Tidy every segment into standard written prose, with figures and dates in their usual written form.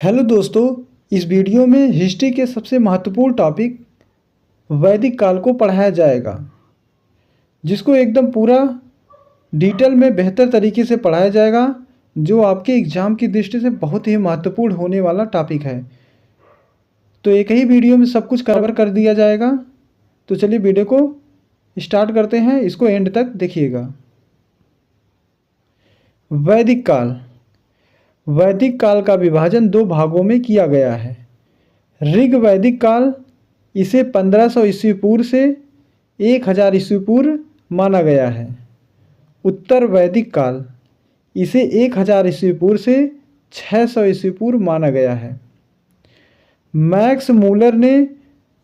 Hello दोस्तों, इस video में हिस्ट्री के सबसे महत्वपूर्ण टॉपिक वैदिक काल को पढ़ाया जाएगा, जिसको एकदम पूरा डिटेल में बेहतर तरीके से पढ़ाया जाएगा, जो आपके एग्ज़ाम की दृष्टि से बहुत ही महत्वपूर्ण होने वाला टॉपिक है। तो एक ही वीडियो में सब कुछ कवर कर दिया जाएगा। तो चलिए वीडियो को स्टार्ट करते हैं, इसको एंड तक देखिएगा। वैदिक काल। वैदिक काल का विभाजन दो भागों में किया गया है। ऋग वैदिक काल, इसे 1500 ईस्वी पूर्व से 1000 ईस्वी पूर्व माना गया है। उत्तर वैदिक काल, इसे 1000 ईस्वी पूर्व से 600 ईस्वी पूर्व माना गया है। मैक्स मूलर ने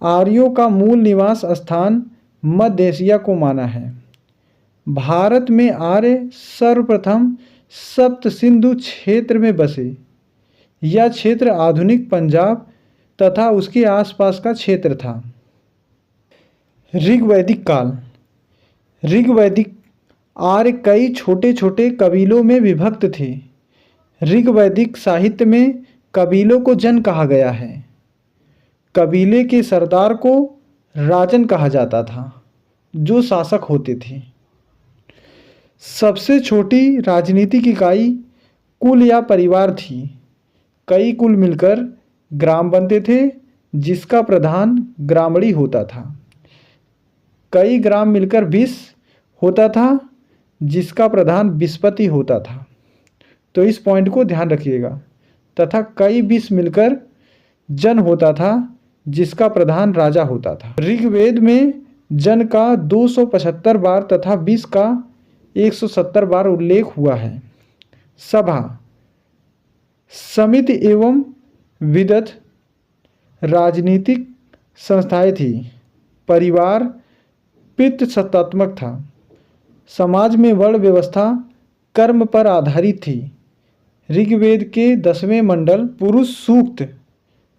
आर्यों का मूल निवास स्थान मध्य एशिया को माना है। भारत में आर्य सर्वप्रथम सप्त सिंधु क्षेत्र में बसे। यह क्षेत्र आधुनिक पंजाब तथा उसके आसपास का क्षेत्र था। ऋग्वैदिक काल। ऋग्वैदिक आर्य कई छोटे छोटे कबीलों में विभक्त थे। ऋग्वैदिक साहित्य में कबीलों को जन कहा गया है। कबीले के सरदार को राजन कहा जाता था, जो शासक होते थे। सबसे छोटी राजनीतिक इकाई कुल या परिवार थी। कई कुल मिलकर ग्राम बनते थे, जिसका प्रधान ग्रामणी होता था। कई ग्राम मिलकर विष होता था, जिसका प्रधान विस्पति होता था। तो इस पॉइंट को ध्यान रखिएगा। तथा कई विष मिलकर जन होता था, जिसका प्रधान राजा होता था। ऋग्वेद में जन का 275 बार तथा विष का 170 बार उल्लेख हुआ है। सभा, समिति एवं विदत राजनीतिक संस्थाएं थी। परिवार पितृसत्तात्मक था। समाज में वर्ण व्यवस्था कर्म पर आधारित थी। ऋग्वेद के 10वें मंडल पुरुष सूक्त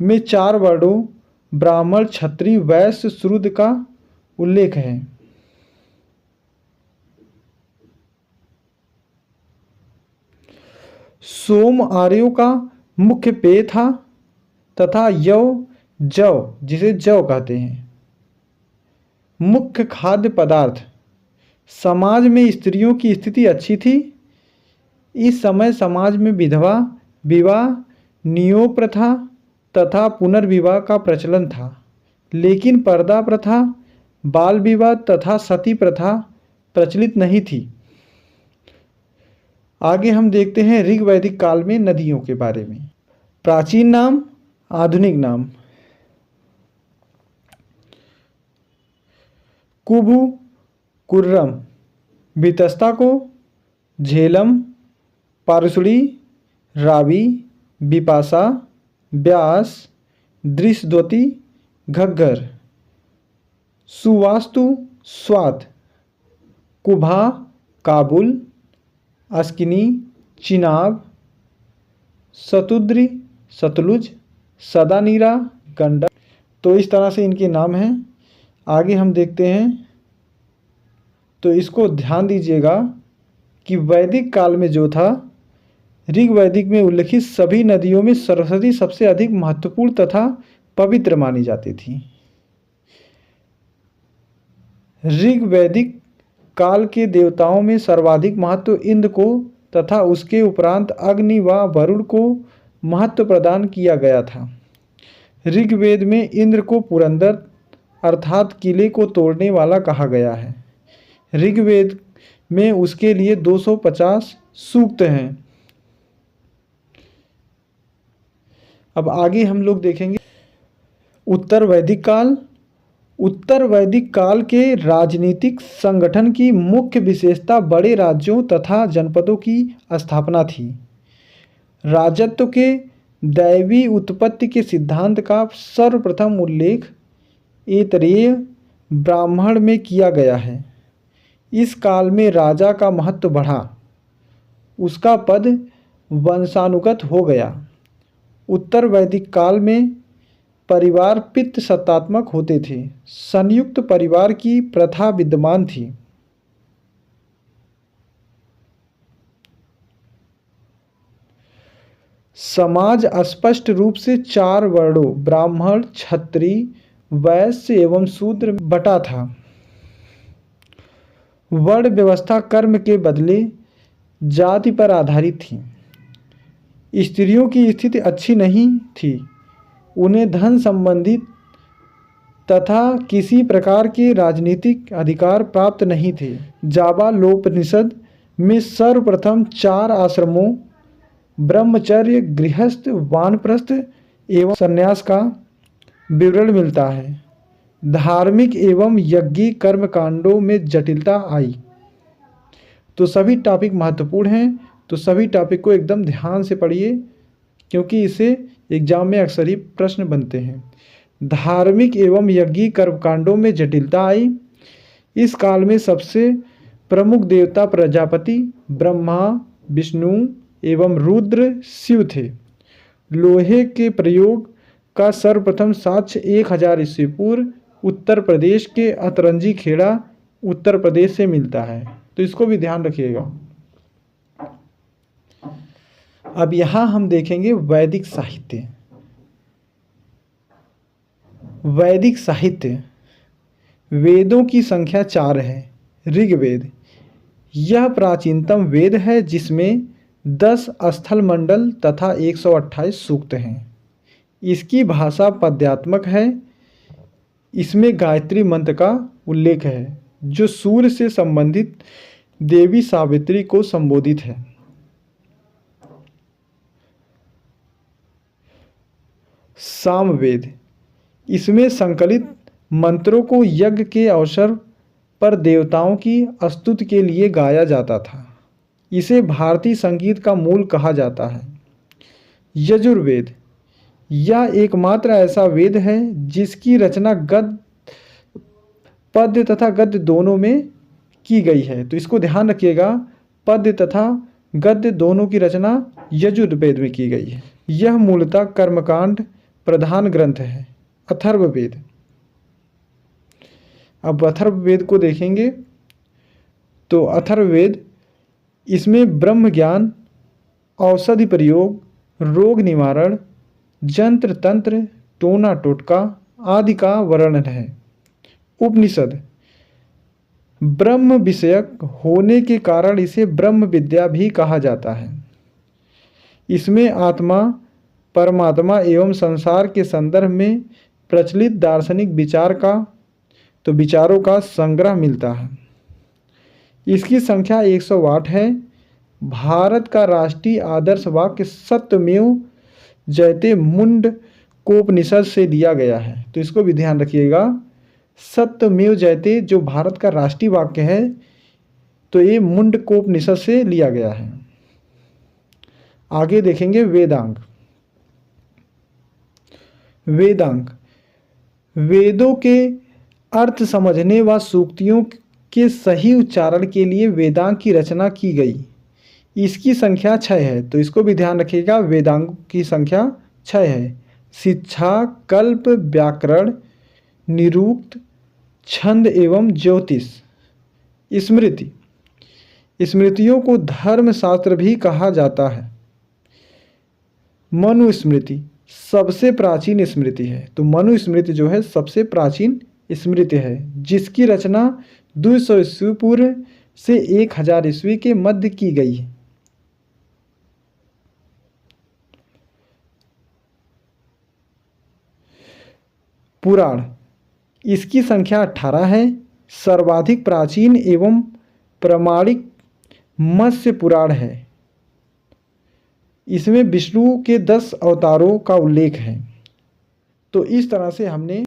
में 4 वर्णों ब्राह्मण, क्षत्रिय, वैश्य, शूद्र का उल्लेख है। सोम आर्यों का मुख्य पेय था तथा यव, जव, जिसे जव कहते हैं, मुख्य खाद्य पदार्थ। समाज में स्त्रियों की स्थिति अच्छी थी। इस समय समाज में विधवा विवाह, नियोग प्रथा तथा पुनर्विवाह का प्रचलन था, लेकिन पर्दा प्रथा, बाल विवाह तथा सती प्रथा प्रचलित नहीं थी। आगे हम देखते हैं ऋग्वैदिक काल में नदियों के बारे में। प्राचीन नाम, आधुनिक नाम। कुबु, कुर्रम, बितस्ता को, झेलम, पारुसड़ी, रावी, बिपाशा, ब्यास, दृशद्वती, घग्गर, सुवास्तु, स्वात, कुभा, काबुल, अस्किनी, चिनाब, सतुद्री, सतलुज, सदानीरा, गंडक। तो इस तरह से इनके नाम हैं। आगे हम देखते हैं। तो इसको ध्यान दीजिएगा कि वैदिक काल में जो था, ऋग्वैदिक में उल्लिखित सभी नदियों में सरस्वती सबसे अधिक महत्वपूर्ण तथा पवित्र मानी जाती थी। ऋग्वैदिक काल के देवताओं में सर्वाधिक महत्व इंद्र को तथा उसके उपरांत अग्नि व वरुण को महत्व प्रदान किया गया था। ऋग्वेद में इंद्र को पुरंदर अर्थात किले को तोड़ने वाला कहा गया है। ऋग्वेद में उसके लिए 250 सूक्त हैं। अब आगे हम लोग देखेंगे उत्तर वैदिक काल। उत्तर वैदिक काल के राजनीतिक संगठन की मुख्य विशेषता बड़े राज्यों तथा जनपदों की स्थापना थी। राजत्व के दैवी उत्पत्ति के सिद्धांत का सर्वप्रथम उल्लेख ऐतरेय ब्राह्मण में किया गया है। इस काल में राजा का महत्व बढ़ा, उसका पद वंशानुगत हो गया। उत्तर वैदिक काल में परिवार पितृसत्तात्मक होते थे। संयुक्त परिवार की प्रथा विद्यमान थी। समाज स्पष्ट रूप से 4 वर्णों ब्राह्मण, क्षत्रिय, वैश्य एवं शूद्र बटा था। वर्ण व्यवस्था कर्म के बदले जाति पर आधारित थी। स्त्रियों की स्थिति अच्छी नहीं थी, उन्हें धन संबंधित तथा किसी प्रकार के राजनीतिक अधिकार प्राप्त नहीं थे। जाबालोपनिषद में सर्वप्रथम 4 आश्रमों ब्रह्मचर्य, गृहस्थ, वानप्रस्थ एवं संन्यास का विवरण मिलता है। धार्मिक एवं यज्ञिक कर्मकांडों में जटिलता आई। तो सभी टॉपिक महत्वपूर्ण हैं, तो सभी टॉपिक को एकदम ध्यान से पढ़िए, क्योंकि इससे एग्जाम में अक्सर ही प्रश्न बनते हैं। धार्मिक एवं यज्ञिक कर्मकांडों में जटिलता आई। इस काल में सबसे प्रमुख देवता प्रजापति, ब्रह्मा, विष्णु एवं रुद्र, शिव थे। लोहे के प्रयोग का सर्वप्रथम साक्ष्य 1000 ईस्वी पूर्व उत्तर प्रदेश के अतरंजी खेड़ा उत्तर प्रदेश से मिलता है, तो इसको भी ध्यान रखिएगा। अब यहाँ हम देखेंगे वैदिक साहित्य। वैदिक साहित्य वेदों की संख्या 4 है। ऋग्वेद यह प्राचीनतम वेद है, जिसमें 10 स्थल मंडल तथा 128 सूक्त हैं। इसकी भाषा पद्यात्मक है। इसमें गायत्री मंत्र का उल्लेख है, जो सूर्य से संबंधित देवी सावित्री को संबोधित है। सामवेद इसमें संकलित मंत्रों को यज्ञ के अवसर पर देवताओं की स्तुति के लिए गाया जाता था। इसे भारतीय संगीत का मूल कहा जाता है। यजुर्वेद यह एकमात्र ऐसा वेद है जिसकी रचना पद्य तथा गद्य दोनों में की गई है, तो इसको ध्यान रखिएगा। पद्य तथा गद्य दोनों की रचना यजुर्वेद में की गई है। यह मूलतः कर्मकांड प्रधान ग्रंथ है। अथर्ववेद, अब अथर्ववेद को देखेंगे तो अथर्ववेद इसमें ब्रह्म ज्ञान, औषधि प्रयोग, रोग निवारण, जंत्र तंत्र, टोना टोटका आदि का वर्णन है। उपनिषद ब्रह्म विषयक होने के कारण इसे ब्रह्म विद्या भी कहा जाता है। इसमें आत्मा, परमात्मा एवं संसार के संदर्भ में प्रचलित दार्शनिक विचारों का संग्रह मिलता है। इसकी संख्या 108 है। भारत का राष्ट्रीय आदर्श वाक्य सत्यमेव जयते मुंडकोपनिषद से लिया गया है, तो इसको भी ध्यान रखिएगा। सत्यमेव जयते जो भारत का राष्ट्रीय वाक्य है, तो ये मुंडकोपनिषद से लिया गया है। आगे देखेंगे वेदांग। वेदांग वेदों के अर्थ समझने व सूक्तियों के सही उच्चारण के लिए वेदांग की रचना की गई। इसकी संख्या 6 है, तो इसको भी ध्यान रखिएगा। वेदांग की संख्या 6 है। शिक्षा, कल्प, व्याकरण, निरुक्त, छंद एवं ज्योतिष। स्मृति स्मृतियों को धर्मशास्त्र भी कहा जाता है। मनुस्मृति सबसे प्राचीन स्मृति है, तो मनुस्मृति जो है सबसे प्राचीन स्मृति है, जिसकी रचना 200 ईस्वी पूर्व से 1000 ईस्वी के मध्य की गई है। पुराण इसकी संख्या 18 है। सर्वाधिक प्राचीन एवं प्रामाणिक मत्स्य पुराण है। इसमें विष्णु के 10 अवतारों का उल्लेख है। तो इस तरह से हमने